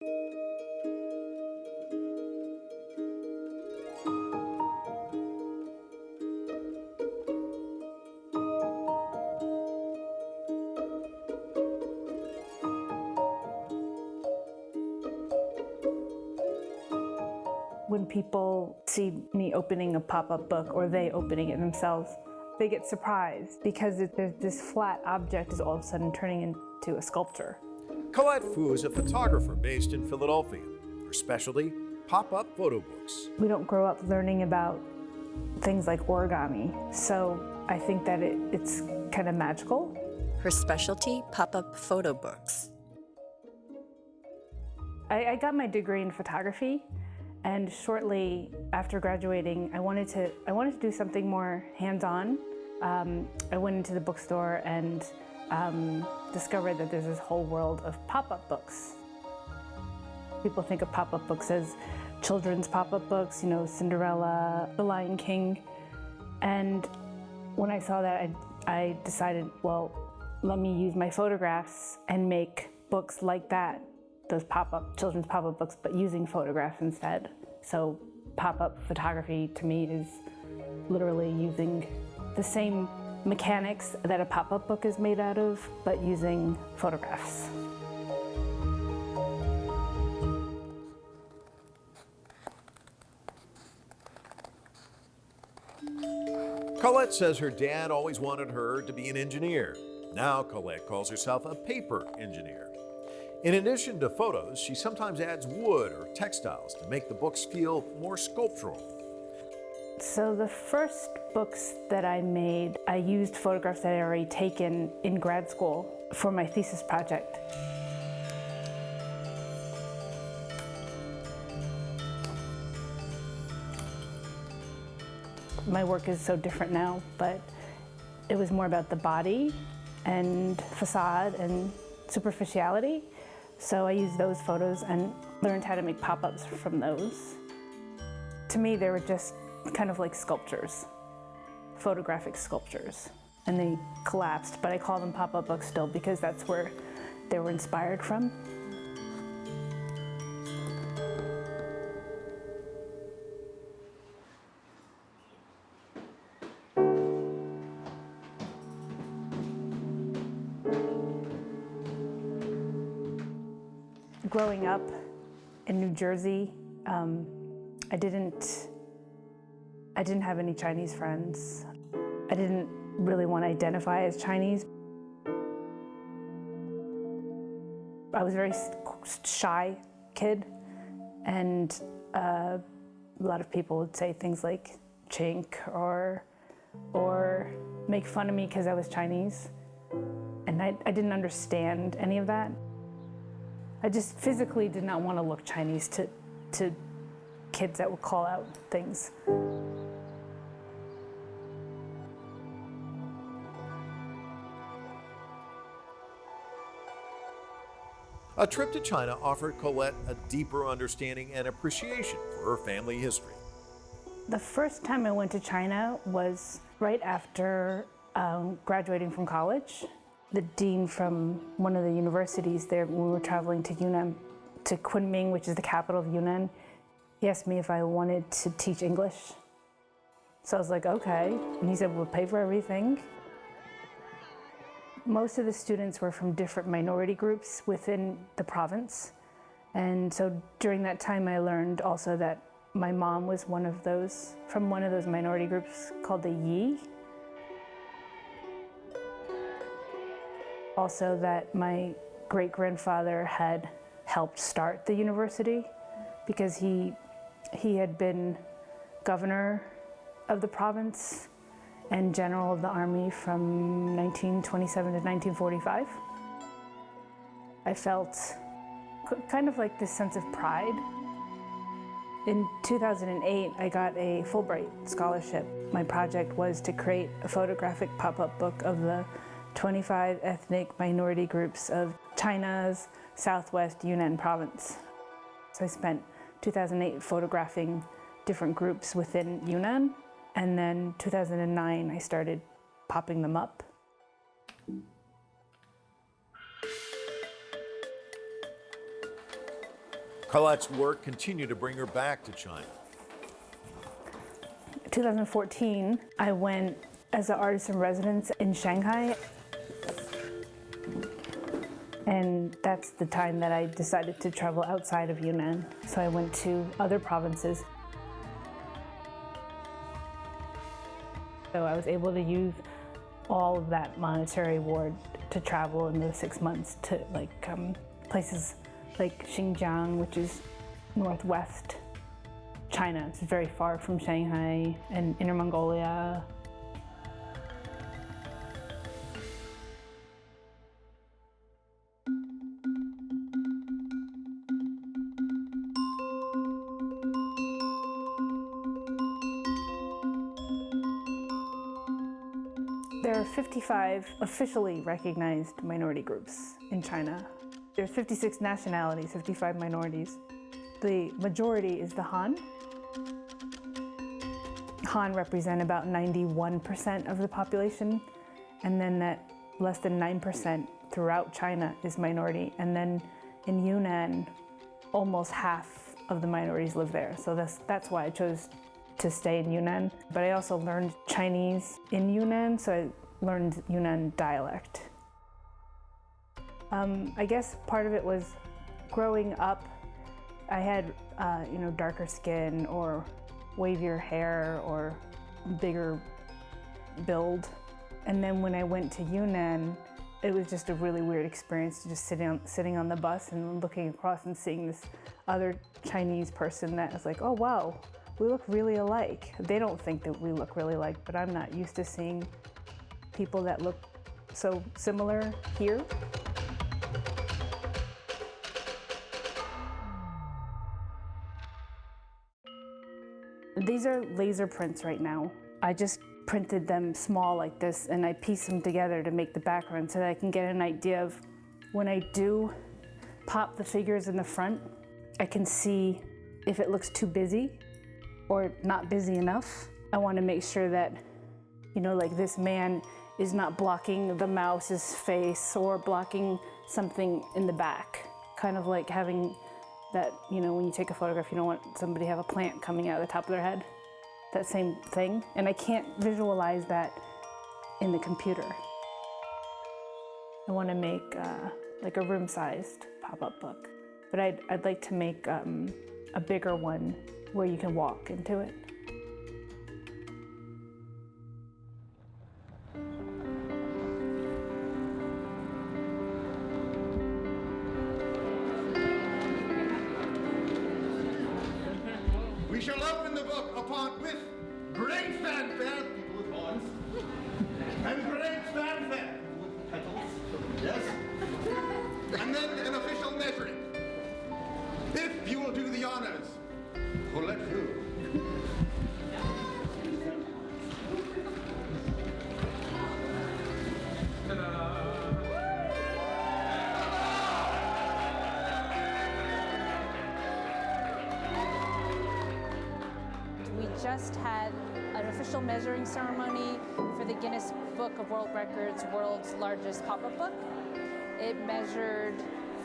When people see me opening a pop-up book or they opening it themselves, they get surprised because this flat object is all of a sudden turning into a sculpture. Colette Fu is a photographer based in Philadelphia. Her specialty, pop-up photo books. We don't grow up learning about things like origami, so I think that it's kind of magical. Her specialty, pop-up photo books. I got my degree in photography, and shortly after graduating, I wanted to do something more hands-on. I went into the bookstore and discovered that there's this whole world of pop-up books. People think of pop-up books as children's pop-up books, you know, Cinderella, The Lion King. And when I saw that, I decided, well, let me use my photographs and make books like that, those pop-up, children's pop-up books, but using photographs instead. So pop-up photography to me is literally using the same mechanics that a pop-up book is made out of, but using photographs. Colette says her dad always wanted her to be an engineer. Now Colette calls herself a paper engineer. In addition to photos, she sometimes adds wood or textiles to make the books feel more sculptural. So the first books that I made, I used photographs that I had already taken in grad school for my thesis project. My work is so different now, but it was more about the body and facade and superficiality. So I used those photos and learned how to make pop-ups from those. To me, they were just kind of like sculptures, photographic sculptures, and they collapsed, but I call them pop-up books still because that's where they were inspired from. Growing up in New Jersey, I didn't have any Chinese friends. I didn't really want to identify as Chinese. I was a very shy kid, and a lot of people would say things like chink or make fun of me because I was Chinese. And I didn't understand any of that. I just physically did not want to look Chinese to kids that would call out things. A trip to China offered Colette a deeper understanding and appreciation for her family history. The first time I went to China was right after graduating from college. The dean from one of the universities there, when we were traveling to Yunnan, to Kunming, which is the capital of Yunnan, he asked me if I wanted to teach English. So I was like, okay. And he said, we'll pay for everything. Most of the students were from different minority groups within the province. And so during that time, I learned also that my mom was one of those, from one of those minority groups called the Yi. Also that my great-grandfather had helped start the university because he had been governor of the province and general of the army from 1927 to 1945. I felt kind of like this sense of pride. In 2008, I got a Fulbright scholarship. My project was to create a photographic pop-up book of the 25 ethnic minority groups of China's southwest Yunnan province. So I spent 2008 photographing different groups within Yunnan, and then 2009 I started popping them up. Colette's work continued to bring her back to China. 2014, I went as an artist in residence in Shanghai. And that's the time that I decided to travel outside of Yunnan. So I went to other provinces. So I was able to use all of that monetary award to travel in those 6 months to places like Xinjiang, which is northwest China. It's very far from Shanghai, and Inner Mongolia. There are 55 officially recognized minority groups in China. There's 56 nationalities, 55 minorities. The majority is the Han. Han represent about 91% of the population, and then that less than 9% throughout China is minority. And then in Yunnan, almost half of the minorities live there. So that's why I chose to stay in Yunnan. But I also learned Chinese in Yunnan, so I learned Yunnan dialect. I guess part of it was growing up, I had darker skin or wavier hair or bigger build. And then when I went to Yunnan, it was just a really weird experience to just sitting on the bus and looking across and seeing this other Chinese person that was like, oh wow, we look really alike. They don't think that we look really alike, but I'm not used to seeing people that look so similar here. These are laser prints right now. I just printed them small like this, and I pieced them together to make the background so that I can get an idea of when I do pop the figures in the front, I can see if it looks too busy or not busy enough. I want to make sure that, like this man is not blocking the mouse's face or blocking something in the back. Kind of like having that, when you take a photograph, you don't want somebody to have a plant coming out of the top of their head. That same thing. And I can't visualize that in the computer. I want to make like a room-sized pop-up book. But I'd like to make a bigger one where you can walk into it. We shall open the book with great fanfare, people with horns, and great fanfare, people with petals, yes, and then an official measuring. If you will do the honors, Colette Fu. Just had an official measuring ceremony for the Guinness Book of World Records world's largest pop-up book. It measured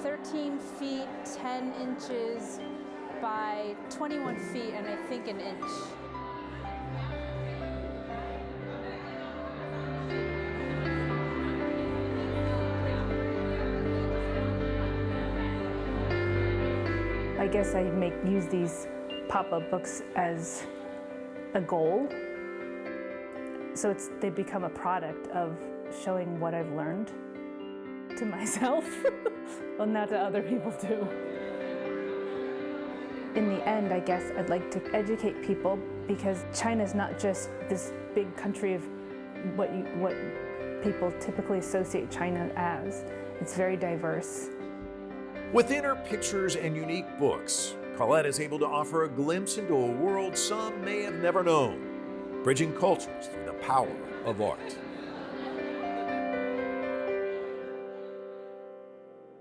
13 feet, 10 inches by 21 feet, and I think an inch. I guess I use these pop-up books as a goal. So they become a product of showing what I've learned to myself, well, not to other people too. In the end, I guess I'd like to educate people, because China's not just this big country of what people typically associate China as. It's very diverse. With inner pictures and unique books, Colette is able to offer a glimpse into a world some may have never known, bridging cultures through the power of art.